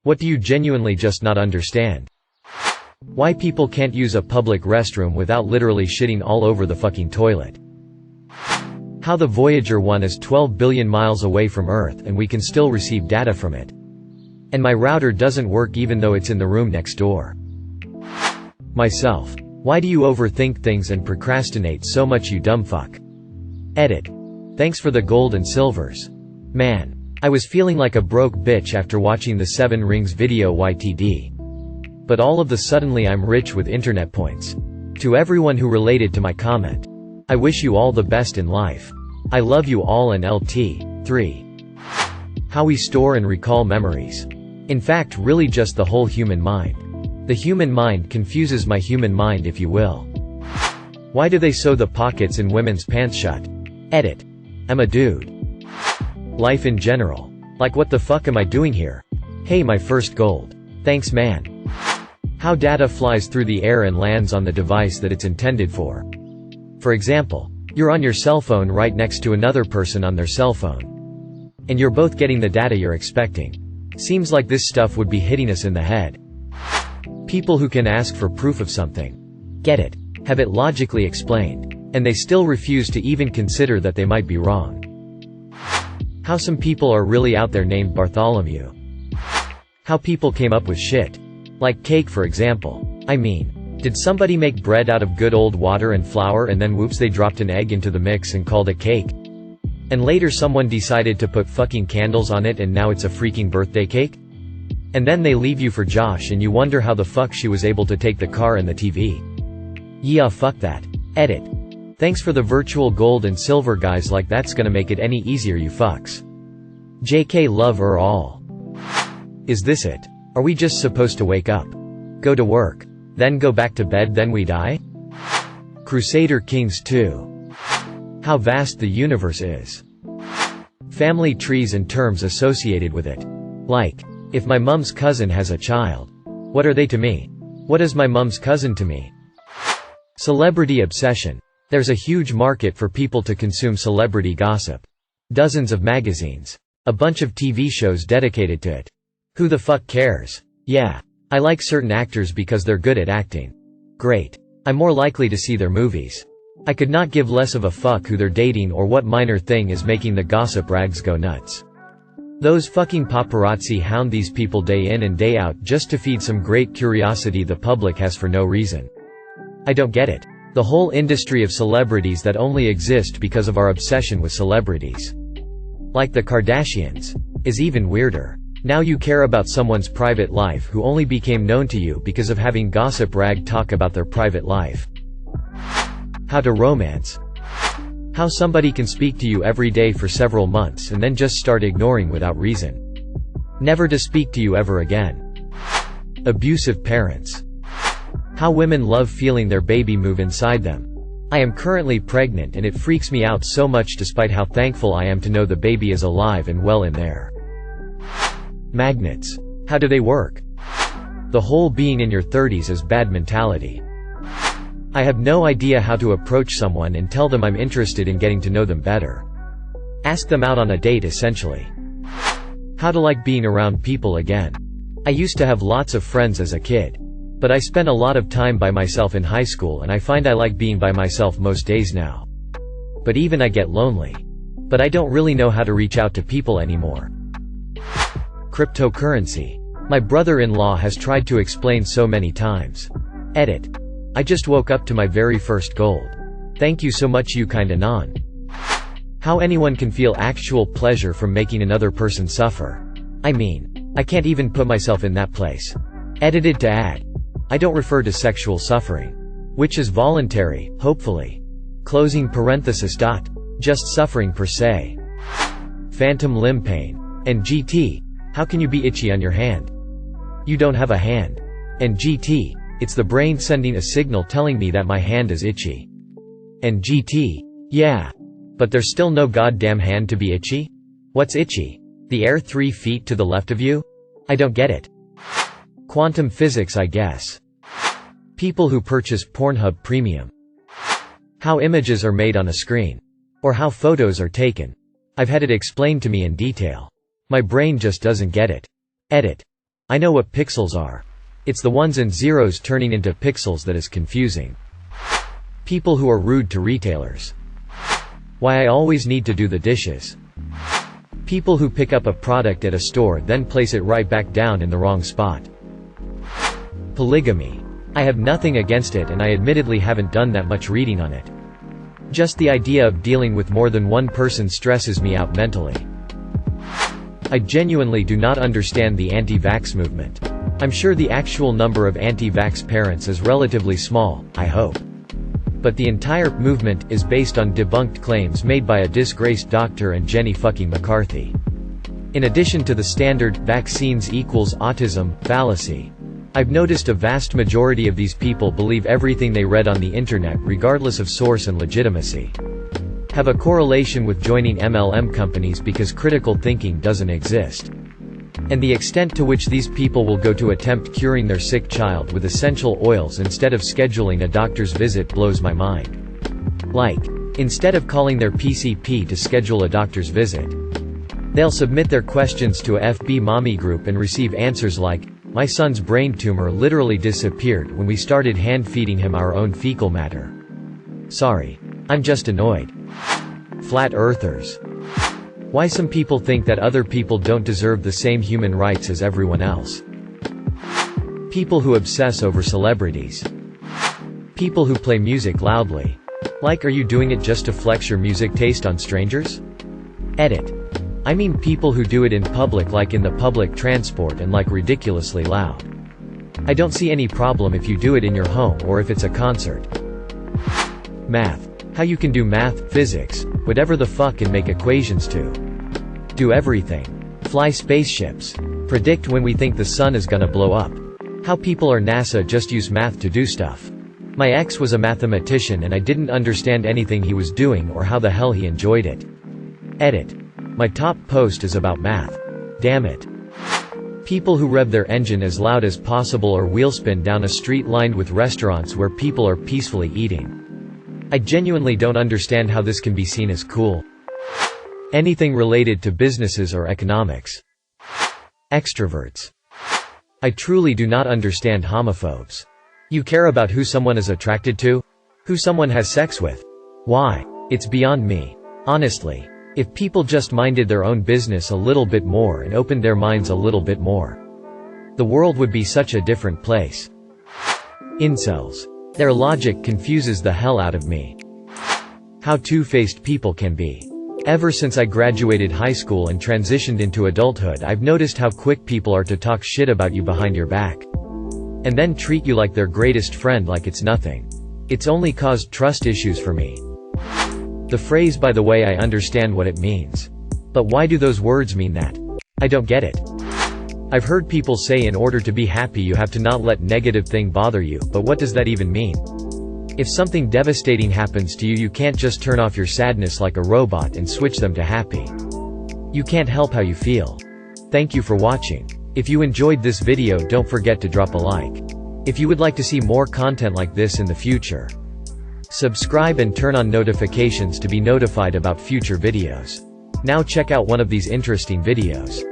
What do you genuinely just not understand? Why people can't use a public restroom without literally shitting all over the fucking toilet. How the Voyager 1 is 12 billion miles away from Earth and we can still receive data from it. And my router doesn't work even though it's in the room next door. Myself. Why do you overthink things and procrastinate so much, you dumb fuck? Edit. Thanks for the gold and silvers. Man. I was feeling like a broke bitch after watching the 7 Rings video YTD. But all of a suddenly I'm rich with internet points. To everyone who related to my comment. I wish you all the best in life. I love you all and LT. 3. How we store and recall memories. In fact, really just the whole human mind. The human mind confuses my human mind, if you will. Why do they sew the pockets in women's pants shut? Edit. I'm a dude. Life in general. Like, what the fuck am I doing here? Hey, my first gold. Thanks, man. How data flies through the air and lands on the device that it's intended for. For example, you're on your cell phone right next to another person on their cell phone. And you're both getting the data you're expecting. Seems like this stuff would be hitting us in the head. People who can ask for proof of something. Get it. Have it logically explained. And they still refuse to even consider that they might be wrong. How some people are really out there named Bartholomew. How people came up with shit. Like cake, for example. I mean, did somebody make bread out of good old water and flour and then whoops they dropped an egg into the mix and called it cake? And later someone decided to put fucking candles on it and now it's a freaking birthday cake? And then they leave you for Josh and you wonder how the fuck she was able to take the car and the TV. Yeah, fuck that. Edit. Thanks for the virtual gold and silver, guys, like that's gonna make it any easier, you fucks. JK, love all. Is this it? Are we just supposed to wake up? Go to work? Then go back to bed, then we die? Crusader Kings 2. How vast the universe is. Family trees and terms associated with it. Like, if my mum's cousin has a child. What are they to me? What is my mum's cousin to me? Celebrity obsession. There's a huge market for people to consume celebrity gossip. Dozens of magazines. A bunch of TV shows dedicated to it. Who the fuck cares? Yeah. I like certain actors because they're good at acting. Great. I'm more likely to see their movies. I could not give less of a fuck who they're dating or what minor thing is making the gossip rags go nuts. Those fucking paparazzi hound these people day in and day out just to feed some great curiosity the public has for no reason. I don't get it. The whole industry of celebrities that only exist because of our obsession with celebrities. Like the Kardashians. Is even weirder. Now you care about someone's private life who only became known to you because of having gossip rag talk about their private life. How to romance. How somebody can speak to you every day for several months and then just start ignoring without reason. Never to speak to you ever again. Abusive parents. How women love feeling their baby move inside them. I am currently pregnant and it freaks me out so much despite how thankful I am to know the baby is alive and well in there. Magnets. How do they work? The whole being in your 30s is bad mentality. I have no idea how to approach someone and tell them I'm interested in getting to know them better. Ask them out on a date, essentially. How to like being around people again. I used to have lots of friends as a kid. But I spent a lot of time by myself in high school and I find I like being by myself most days now. But even I get lonely. But I don't really know how to reach out to people anymore. Cryptocurrency. My brother-in-law has tried to explain so many times. Edit. I just woke up to my very first gold. Thank you so much, you kinda non. How anyone can feel actual pleasure from making another person suffer. I mean, I can't even put myself in that place. Edited to add. I don't refer to sexual suffering. Which is voluntary, hopefully. Closing parenthesis dot. Just suffering per se. Phantom limb pain. And GT. How can you be itchy on your hand? You don't have a hand. And GT. It's the brain sending a signal telling me that my hand is itchy. And GT. Yeah. But there's still no goddamn hand to be itchy? What's itchy? The air 3 feet to the left of you? I don't get it. Quantum physics, I guess. People who purchase Pornhub Premium. How images are made on a screen. Or how photos are taken. I've had it explained to me in detail. My brain just doesn't get it. Edit. I know what pixels are. It's the ones and zeros turning into pixels that is confusing. People who are rude to retailers. Why I always need to do the dishes. People who pick up a product at a store then place it right back down in the wrong spot. Polygamy. I have nothing against it and I admittedly haven't done that much reading on it. Just the idea of dealing with more than one person stresses me out mentally. I genuinely do not understand the anti-vax movement. I'm sure the actual number of anti-vax parents is relatively small, I hope. But the entire movement is based on debunked claims made by a disgraced doctor and Jenny fucking McCarthy. In addition to the standard vaccines equals autism fallacy, I've noticed a vast majority of these people believe everything they read on the internet regardless of source and legitimacy. Have a correlation with joining MLM companies because critical thinking doesn't exist. And the extent to which these people will go to attempt curing their sick child with essential oils instead of scheduling a doctor's visit blows my mind. Like, instead of calling their PCP to schedule a doctor's visit, they'll submit their questions to a FB mommy group and receive answers like, "My son's brain tumor literally disappeared when we started hand-feeding him our own fecal matter. Sorry. I'm just annoyed." Flat earthers. Why some people think that other people don't deserve the same human rights as everyone else. People who obsess over celebrities. People who play music loudly. Like, are you doing it just to flex your music taste on strangers? Edit. I mean people who do it in public, like in the public transport, and like ridiculously loud. I don't see any problem if you do it in your home or if it's a concert. Math. How you can do math, physics, whatever the fuck, and make equations too. Do everything. Fly spaceships. Predict when we think the sun is gonna blow up. How people or NASA just use math to do stuff. My ex was a mathematician and I didn't understand anything he was doing or how the hell he enjoyed it. Edit. My top post is about math. Damn it. People who rev their engine as loud as possible or wheelspin down a street lined with restaurants where people are peacefully eating. I genuinely don't understand how this can be seen as cool. Anything related to businesses or economics. Extroverts. I truly do not understand homophobes. You care about who someone is attracted to? Who someone has sex with? Why? It's beyond me. Honestly. If people just minded their own business a little bit more and opened their minds a little bit more, the world would be such a different place. Incels. Their logic confuses the hell out of me. How two-faced people can be. Ever since I graduated high school and transitioned into adulthood, I've noticed how quick people are to talk shit about you behind your back. And then treat you like their greatest friend like it's nothing. It's only caused trust issues for me. The phrase, by the way, I understand what it means. But why do those words mean that? I don't get it. I've heard people say in order to be happy you have to not let negative thing bother you, but what does that even mean? If something devastating happens to you, you can't just turn off your sadness like a robot and switch them to happy. You can't help how you feel. Thank you for watching. If you enjoyed this video, don't forget to drop a like. If you would like to see more content like this in the future, subscribe and turn on notifications to be notified about future videos. Now check out one of these interesting videos.